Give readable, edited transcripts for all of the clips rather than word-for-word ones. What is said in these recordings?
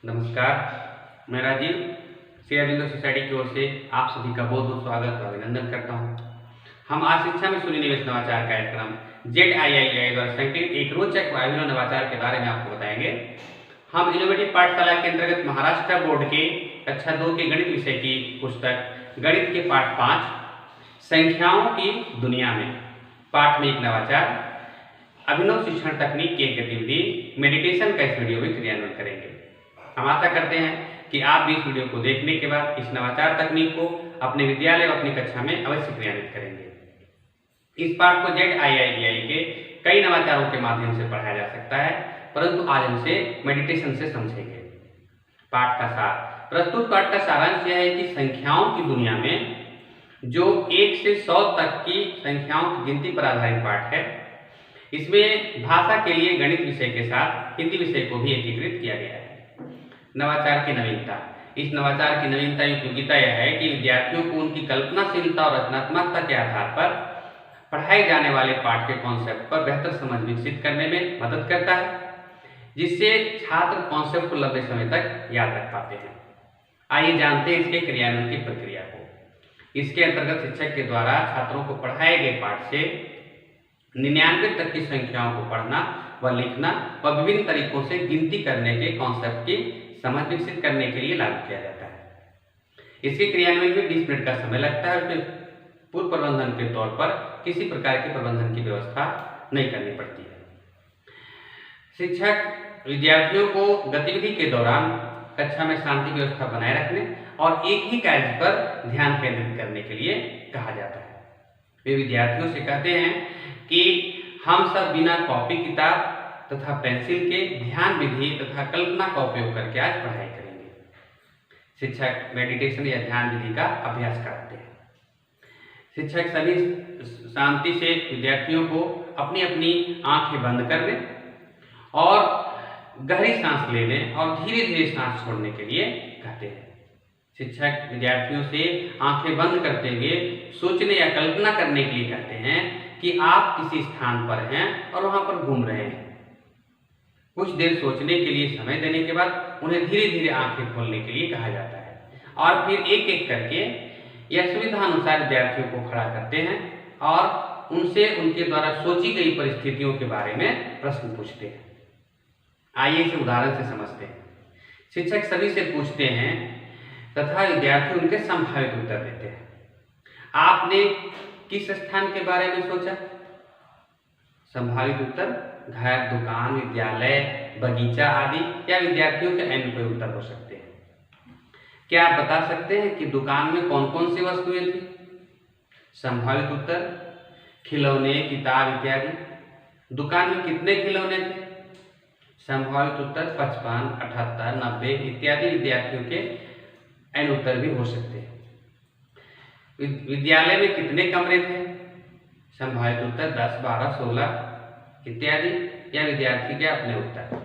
नमस्कार, मैं राजीव श्री अरविंदो सोसाइटी की ओर से आप सभी का बहुत बहुत स्वागत और अभिनंदन करता हूँ। हम आज शिक्षा में शून्य निवेश नवाचार कार्यक्रम ZIII द्वारा संकलित एक रोचक व अभिनव नवाचार के बारे में आपको बताएंगे। हम इनोवेटिव पाठशाला के अंतर्गत महाराष्ट्र बोर्ड के कक्षा 2 के गणित विषय की पुस्तक गणित के पाठ 5 संख्याओं की दुनिया में पाठ में एक नवाचार अभिनव शिक्षण तकनीक की एक गतिविधि मेडिटेशन का इस वीडियो में क्रियान्वयन करेंगे। हम आशा करते हैं कि आप भी इस वीडियो को देखने के बाद इस नवाचार तकनीक को अपने विद्यालय और अपनी कक्षा में अवश्य क्रियान्वित करेंगे। इस पाठ को ZIII के कई नवाचारों के माध्यम से पढ़ाया जा सकता है, परंतु आज हम इसे मेडिटेशन से समझेंगे। पाठ का सार। प्रस्तुत पाठ का सारांश यह है कि संख्याओं की दुनिया में जो 1 से 100 तक की संख्याओं की गिनती पर आधारित पाठ है, इसमें भाषा के लिए गणित विषय के साथ हिंदी विषय को भी एकीकृत किया गया है। नवाचार की नवीनता। इस नवाचार की नवीनता उपयोगिता यह है कि विद्यार्थियों को उनकी कल्पनाशीलता और रचनात्मकता के आधार पर पढ़ाए जाने वाले पाठ के कॉन्सेप्ट पर बेहतर समझ विकसित करने में मदद करता है, जिससे छात्र कॉन्सेप्ट को लंबे समय तक याद रख पाते हैं। आइए जानते हैं इसके क्रियान्वयन की प्रक्रिया को। इसके अंतर्गत शिक्षक के द्वारा छात्रों को पढ़ाए गए पाठ से 99 तक की संख्याओं को पढ़ना व लिखना व विभिन्न तरीकों से गिनती करने के कॉन्सेप्ट की समझ विकसित करने के लिए लागू किया जाता है। इसके क्रियान्वयन में 20 मिनट का समय लगता है। उसमें पूर्व प्रबंधन के तौर पर किसी प्रकार के प्रबंधन की व्यवस्था नहीं करनी पड़ती है। शिक्षक विद्यार्थियों को गतिविधि के दौरान कक्षा में शांति व्यवस्था बनाए रखने और एक ही कार्य पर ध्यान केंद्रित करने के लिए कहा जाता है। वे विद्यार्थियों से कहते हैं कि हम सब बिना कॉपी किताब तथा पेंसिल के ध्यान विधि तथा कल्पना का उपयोग करके आज पढ़ाई करेंगे। शिक्षक मेडिटेशन या ध्यान विधि का अभ्यास कराते हैं। शिक्षक सभी शांति से विद्यार्थियों को अपनी अपनी आंखें बंद करने और गहरी सांस लेने और धीरे धीरे सांस छोड़ने के लिए कहते हैं। शिक्षक विद्यार्थियों से आंखें बंद करते हुए सोचने या कल्पना करने के लिए कहते हैं कि आप किसी स्थान पर हैं और वहां पर घूम रहे हैं। कुछ देर सोचने के लिए समय देने के बाद उन्हें धीरे धीरे आंखें खोलने के लिए कहा जाता है और फिर एक एक करके यह सुविधा अनुसार विद्यार्थियों को खड़ा करते हैं और उनसे उनके द्वारा सोची गई परिस्थितियों के बारे में प्रश्न पूछते हैं। आइए इसे उदाहरण से समझते हैं। शिक्षक सभी से पूछते हैं तथा विद्यार्थी उनके संभावित उत्तर देते हैं। आपने किस स्थान के बारे में सोचा? संभावित उत्तर घर, दुकान, विद्यालय, बगीचा आदि या विद्यार्थियों के अन्य कोई उत्तर हो सकते हैं। क्या आप बता सकते हैं कि दुकान में कौन कौन सी वस्तुएं थी? संभावित उत्तर खिलौने, किताब इत्यादि। दुकान में कितने खिलौने थे? संभावित उत्तर 55, 78, 90 इत्यादि विद्यार्थियों के अन्य उत्तर भी हो सकते हैं। विद्यालय में कितने कमरे थे? संभावित उत्तर 10, 12, 16 इत्यादि या विद्यार्थी के अपने उत्तर।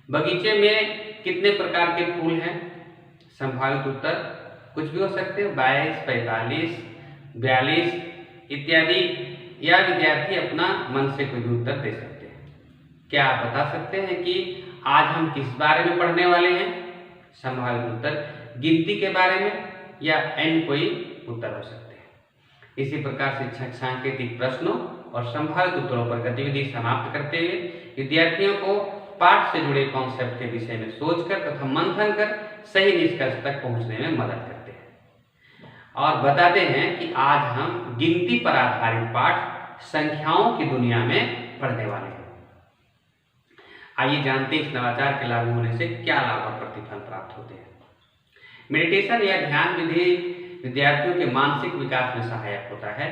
बगीचे में कितने प्रकार के फूल हैं? संभावित उत्तर कुछ भी हो सकते हैं, 22, 45, 42 इत्यादि या विद्यार्थी अपना मन से कोई भी उत्तर दे सकते हैं। क्या आप बता सकते हैं कि आज हम किस बारे में पढ़ने वाले हैं? संभावित उत्तर गिनती के बारे में या अन्य कोई उत्तर हो सकते हैं। इसी प्रकार शिक्षक सांकेतिक प्रश्नों और संभावित उत्तरों पर गतिविधि समाप्त करते हुए विद्यार्थियों को पाठ से जुड़े कॉन्सेप्ट के विषय में सोचकर तथा मंथन कर सही निष्कर्ष तक पहुंचने में मदद करते हैं और बताते हैं कि आज हम गिनती पर आधारित पाठ संख्याओं की दुनिया में पढ़ने वाले हैं। आइए जानते हैं इस नवाचार के लागू होने से क्या लाभ और प्रतिफल प्राप्त होते हैं। मेडिटेशन या ध्यान विधि विद्यार्थियों के मानसिक विकास में सहायक होता है।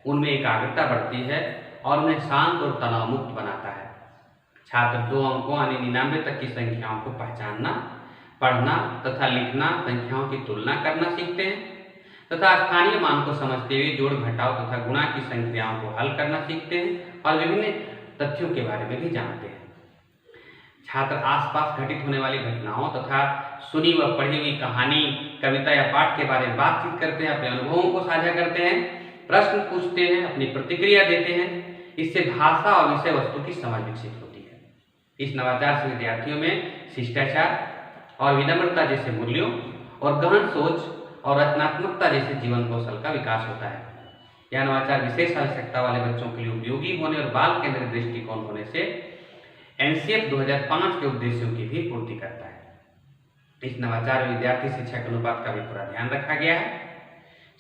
उनमें एकाग्रता बढ़ती है और उन्हें शांत और तनाव मुक्त बनाता है। छात्र 2 अंकों यानी 99 तक की संख्याओं को पहचानना, पढ़ना तथा लिखना, संख्याओं की तुलना करना सीखते हैं तथा स्थानीय मान को समझते हुए जोड़, घटाव तथा गुणा की संख्याओं को हल करना सीखते हैं और विभिन्न तथ्यों के बारे में भी जानते हैं। छात्र आसपास घटित होने वाली घटनाओं तथा सुनी व पढ़ी हुई कहानी, कविता या पाठ के बारे में बातचीत करते हैं, अपने अनुभवों को साझा करते हैं, प्रश्न पूछते हैं, अपनी प्रतिक्रिया देते हैं। इससे भाषा और विषय वस्तु की समझ विकसित होती है। इस नवाचार से विद्यार्थियों में शिष्टाचार और विनम्रता जैसे मूल्यों और गहन सोच और रचनात्मकता जैसे जीवन कौशल का विकास होता है। यह नवाचार विशेष आवश्यकता वाले बच्चों के लिए उपयोगी होने और बाल केंद्रित दृष्टिकोण होने से एनसीएफ 2005 के उद्देश्यों की भी पूर्ति करता है। इस नवाचार में विद्यार्थी शिक्षक अनुपात का भी पूरा ध्यान रखा गया है।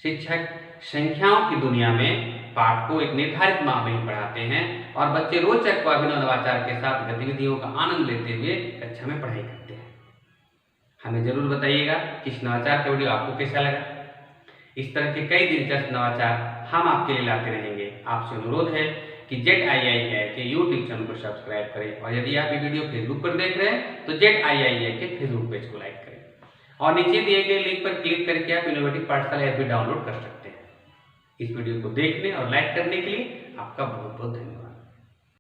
शिक्षक संख्याओं की दुनिया में पाठ को एक निर्धारित माह में ही पढ़ाते हैं और बच्चे रोचक व अभिनव नवाचार के साथ गतिविधियों का आनंद लेते हुए कक्षा में पढ़ाई करते हैं। हमें जरूर बताइएगा कि इस नवाचार का वीडियो आपको कैसा लगा। इस तरह के कई दिलचस्प नवाचार हम आपके लिए लाते रहेंगे। आपसे अनुरोध है कि ZIII के यूट्यूब चैनल को सब्सक्राइब करें और यदि आप ये वीडियो फेसबुक पर देख रहे हैं तो ZIII के फेसबुक पेज को लाइक करें और नीचे दिए गए लिंक पर क्लिक करके आप इनोवेटिव पाठशाला ऐप भी डाउनलोड कर सकते हैं। इस वीडियो को देखने और लाइक करने के लिए आपका बहुत बहुत धन्यवाद।